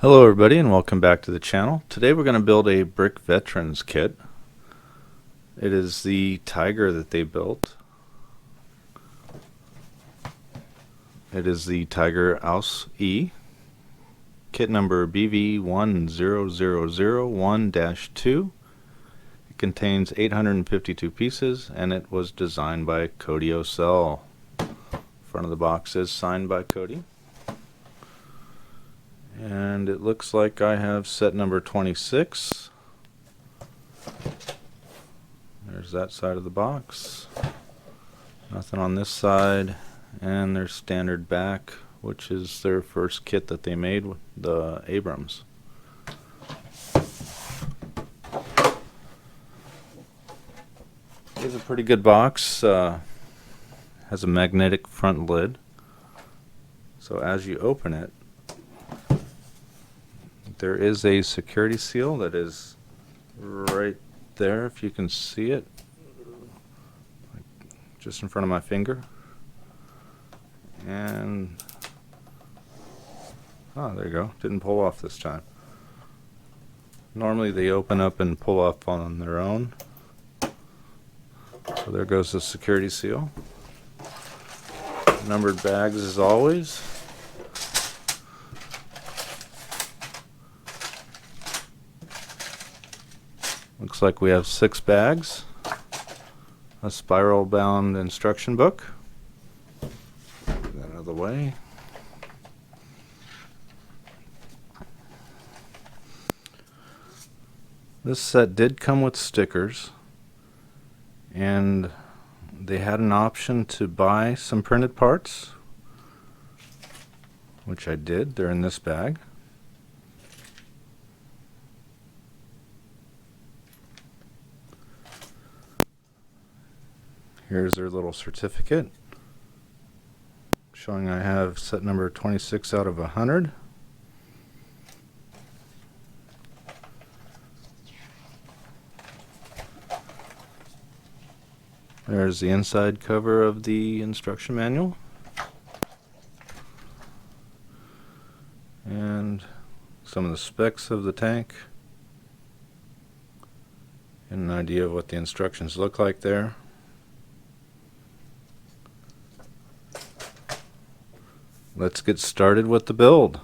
Hello everybody and welcome back to the channel. Today we're going to build a Brick Veterans kit. It is the Tiger that they built. It is the Tiger Ausf kit number BV10001-2. It contains 852 pieces and it was designed by Cody Osell. Front of the box is signed by Cody. And it looks like I have set number 26. There's that side of the box. Nothing on this side. And their standard back, which is their first kit that they made with the Abrams. It's a pretty good box. Has a magnetic front lid. So as you open it, there is a security seal that is right there, if you can see it, just in front of my finger. And there you go, didn't pull off this time. Normally they open up and pull off on their own. So there goes the security seal. Numbered bags as always. Looks like we have 6 bags, a spiral bound instruction book. Get that out of the way. This set did come with stickers, and they had an option to buy some printed parts, which I did. They're in this bag. Here's their little certificate showing I have set number 26 out of 100. There's the inside cover of the instruction manual. And some of the specs of the tank. And an idea of what the instructions look like there. Let's get started with the build.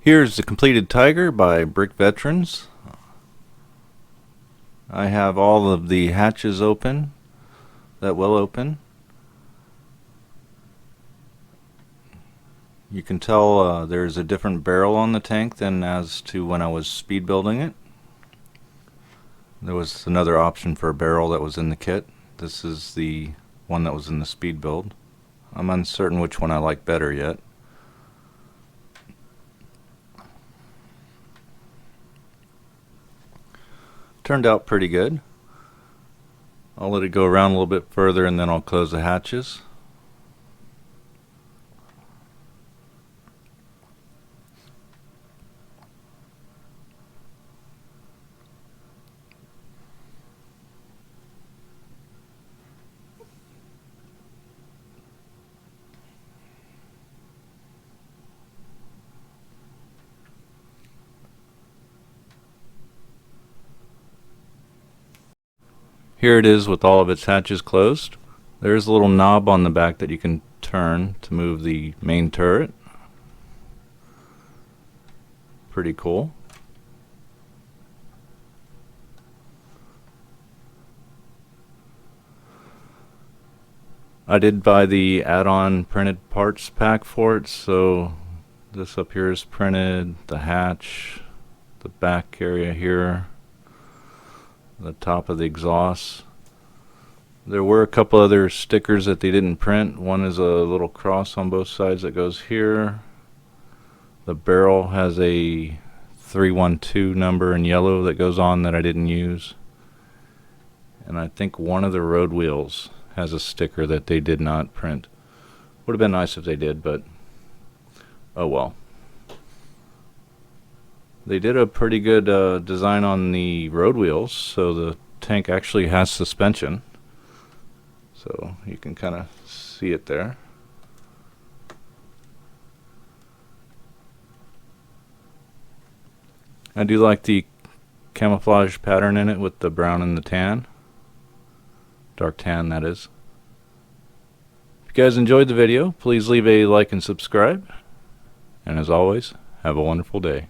Here's the completed Tiger by Brick Veterans. I have all of the hatches open that will open. You can tell there's a different barrel on the tank than as to when I was speed building it. There was another option for a barrel that was in the kit. This is the one that was in the speed build. I'm uncertain which one I like better yet. Turned out pretty good. I'll let it go around a little bit further and then I'll close the hatches. Here it is with all of its hatches closed. There's a little knob on the back that you can turn to move the main turret. Pretty cool. I did buy the add-on printed parts pack for it, so this up here is printed, the hatch, the back area here, the top of the exhaust. There were a couple other stickers that they didn't print. One is a little cross on both sides that goes here. The barrel has a 312 number in yellow that goes on that I didn't use. And I think one of the road wheels has a sticker that they did not print. Would have been nice if they did, but oh well. They did a pretty good design on the road wheels, so the tank actually has suspension. So you can kind of see it there. I do like the camouflage pattern in it with the brown and the tan. Dark tan, that is. If you guys enjoyed the video, please leave a like and subscribe. And as always, have a wonderful day.